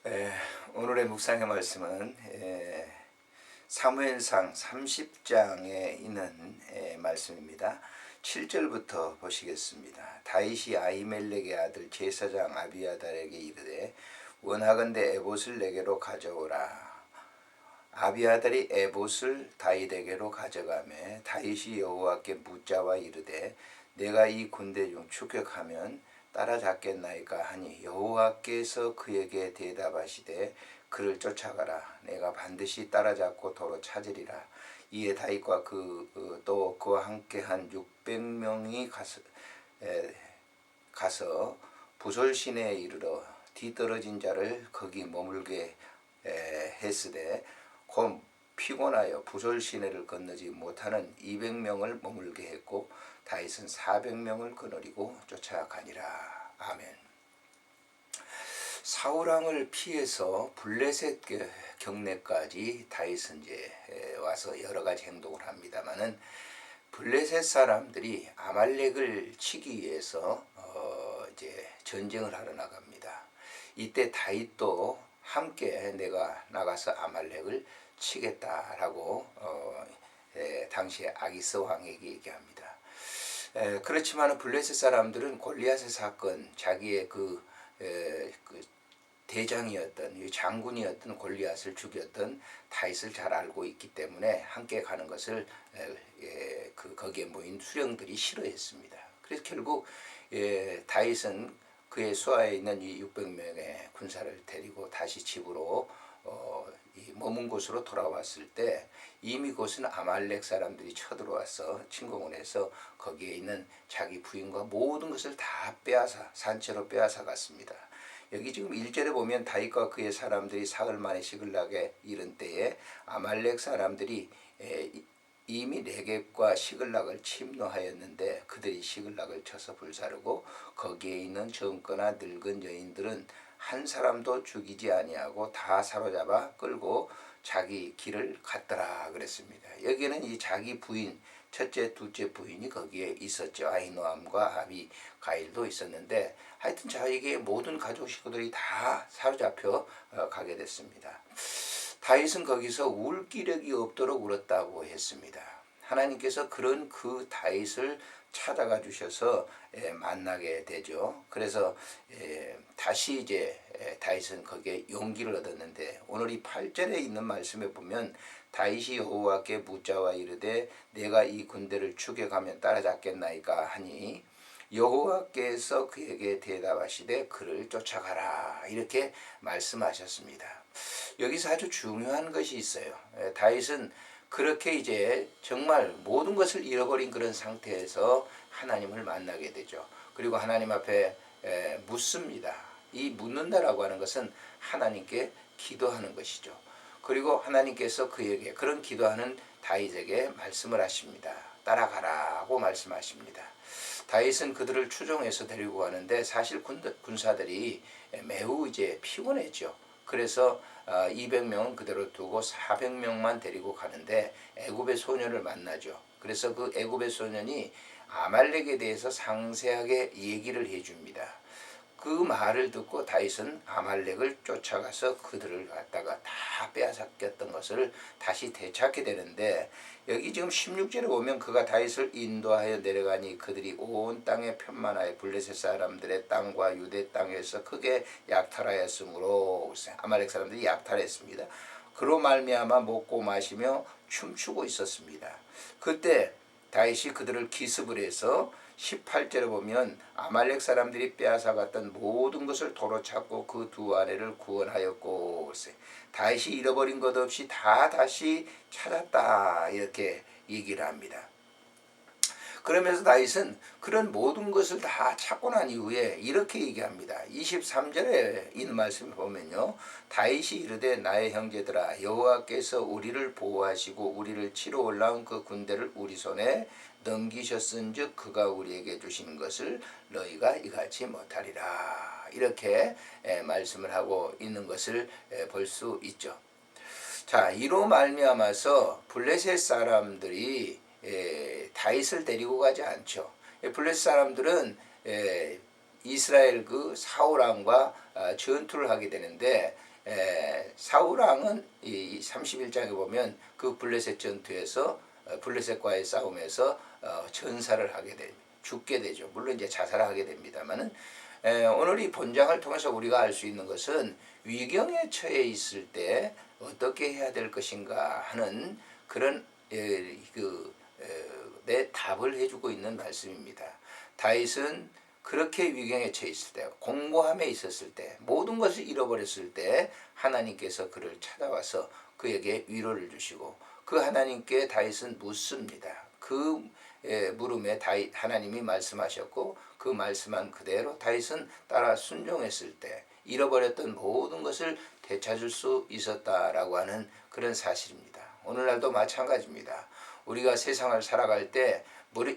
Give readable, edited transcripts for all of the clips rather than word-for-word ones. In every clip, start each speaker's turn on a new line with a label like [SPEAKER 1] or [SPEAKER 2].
[SPEAKER 1] 에, 오늘의 묵상의 말씀은 사무엘상 30장에 있는 말씀입니다. 7절부터 보시겠습니다. 다윗이 아히멜렉의 아들 제사장 아비아달에게 이르되 원하건대 에봇을 내게로 가져오라. 아비아달이 에봇을 다윗에게로 가져가매 다윗이 여호와께 묻자와 이르되 내가 이 군대 중 추격하면 따라잡겠나이까 하니 여호와께서 그에게 대답하시되 그를 쫓아가라. 내가 반드시 따라잡고 도로 찾으리라. 이에 다윗과 또 그와 함께한 600명이 가서 부솔시내에 이르러 뒤떨어진 자를 거기 머물게 했으되 곧 피곤하여 부솔시내를 건너지 못하는 200명을 머물게 했고 다윗은 400명을 거느리고 쫓아가니라. 아멘. 사울왕을 피해서 블레셋 경내까지 다윗은 이제 와서 여러 가지 행동을 합니다만은 블레셋 사람들이 아말렉을 치기 위해서 이제 전쟁을 하러 나갑니다. 이때 다윗도 함께 내가 나가서 아말렉을 치겠다라고 당시에 아기스 왕에게 얘기합니다. 그렇지만 블레셋 사람들은 골리앗의 사건, 자기의 그 대장이었던 장군이었던 골리앗을 죽였던 다윗을 잘 알고 있기 때문에 함께 가는 것을 거기에 모인 수령들이 싫어했습니다. 그래서 결국 다윗은 그의 수하에 있는 이 600명의 군사를 데리고 다시 집으로 머문 곳으로 돌아왔을 때 이미 곳은 아말렉 사람들이 쳐들어와서 침공을 해서 거기에 있는 자기 부인과 모든 것을 다 빼앗아 산채로 빼앗아 갔습니다. 여기 지금 1절에 보면 다윗과 그의 사람들이 사흘 만에 시글락에 이른 때에 아말렉 사람들이 이미 네겝과 시글락을 침노하였는데 그들이 시글락을 쳐서 불사르고 거기에 있는 젊거나 늙은 여인들은 한 사람도 죽이지 아니하고 다 사로잡아 끌고 자기 길을 갔더라 그랬습니다. 여기는 이 자기 부인 첫째 둘째 부인이 거기에 있었죠. 아히노암과 아비가일도 있었는데 하여튼 자기의 모든 가족 식구들이 다 사로잡혀 가게 됐습니다. 다윗은 거기서 울 기력이 없도록 울었다고 했습니다. 하나님께서 그런 그 다윗을 찾아가 주셔서 만나게 되죠. 그래서 다시 이제 다윗은 거기에 용기를 얻었는데 오늘 이 8절에 있는 말씀에 보면 다윗이 여호와께 묻자와 이르되 내가 이 군대를 추격하면 따라잡겠나이까 하니 여호와께서 그에게 대답하시되 그를 쫓아가라 이렇게 말씀하셨습니다. 여기서 아주 중요한 것이 있어요. 다윗은 그렇게 이제 정말 모든 것을 잃어버린 그런 상태에서 하나님을 만나게 되죠. 그리고 하나님 앞에 묻습니다. 이 묻는다라고 하는 것은 하나님께 기도하는 것이죠. 그리고 하나님께서 그에게 그런 기도하는 다윗에게 말씀을 하십니다. 따라가라고 말씀하십니다. 다윗은 그들을 추종해서 데리고 가는데 사실 군사들이 매우 이제 피곤했죠. 그래서 200명은 그대로 두고 400명만 데리고 가는데 애굽의 소년을 만나죠. 그래서 그 애굽의 소년이 아말렉에 대해서 상세하게 얘기를 해줍니다. 그 말을 듣고 다윗은 아말렉을 쫓아가서 그들을 갖다가 다 빼앗겼던 것을 다시 되찾게 되는데 여기 지금 16절에 보면 그가 다윗을 인도하여 내려가니 그들이 온 땅에 편만하여 블레셋 사람들의 땅과 유대 땅에서 크게 약탈하였으므로 아말렉 사람들이 약탈했습니다. 그로 말미암아 먹고 마시며 춤추고 있었습니다. 그때 다윗이 그들을 기습을 해서 18절에 보면 아말렉 사람들이 빼앗아갔던 모든 것을 도로 찾고 그 두 아내를 구원하였고 다윗이 잃어버린 것 없이 다 다시 찾았다 이렇게 얘기를 합니다. 그러면서 다윗은 그런 모든 것을 다 찾고 난 이후에 이렇게 얘기합니다. 23절에 있는 말씀을 보면요. 다윗이 이르되 나의 형제들아 여호와께서 우리를 보호하시고 우리를 치러 올라온 그 군대를 우리 손에 넘기셨은즉 그가 우리에게 주신 것을 너희가 이같이 못하리라. 이렇게 말씀을 하고 있는 것을 볼 수 있죠. 자, 이로 말미암아서 블레셋 사람들이 다윗을 데리고 가지 않죠. 블레셋 사람들은 이스라엘 그 사울 왕과 전투를 하게 되는데 사울 왕은 이 31장에 보면 그 블레셋 전투에서 블레셋과의 싸움에서 전사를 하게 됩니다. 죽게 되죠. 물론 이제 자살하게 됩니다만은 오늘 이 본장을 통해서 우리가 알 수 있는 것은 위경에 처해 있을 때 어떻게 해야 될 것인가 하는 그런 내 답을 해주고 있는 말씀입니다. 다윗은 그렇게 위경에 처해 있을 때, 공고함에 있었을 때, 모든 것을 잃어버렸을 때 하나님께서 그를 찾아와서 그에게 위로를 주시고 그 하나님께 다윗은 묻습니다. 그 물음에 하나님이 말씀하셨고 그 말씀한 그대로 다윗은 따라 순종했을 때 잃어버렸던 모든 것을 되찾을 수 있었다라고 하는 그런 사실입니다. 오늘날도 마찬가지입니다. 우리가 세상을 살아갈 때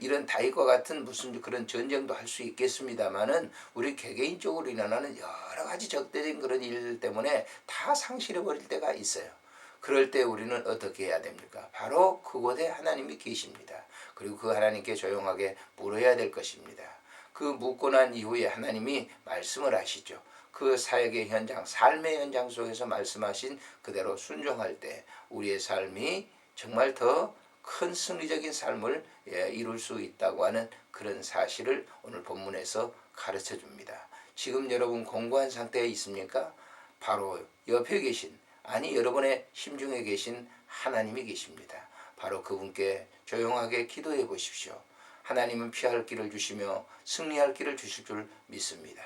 [SPEAKER 1] 이런 다윗과 같은 무슨 그런 전쟁도 할 수 있겠습니다만은 우리 개개인적으로 일어나는 여러 가지 적대적인 그런 일 때문에 다 상실해 버릴 때가 있어요. 그럴 때 우리는 어떻게 해야 됩니까? 바로 그곳에 하나님이 계십니다. 그리고 그 하나님께 조용하게 물어야 될 것입니다. 그 묻고 난 이후에 하나님이 말씀을 하시죠. 그 사역의 현장, 삶의 현장 속에서 말씀하신 그대로 순종할 때 우리의 삶이 정말 더 큰 승리적인 삶을 이룰 수 있다고 하는 그런 사실을 오늘 본문에서 가르쳐 줍니다. 지금 여러분 공고한 상태에 있습니까? 바로 옆에 계신, 아니 여러분의 심중에 계신 하나님이 계십니다. 바로 그분께 조용하게 기도해 보십시오. 하나님은 피할 길을 주시며 승리할 길을 주실 줄 믿습니다.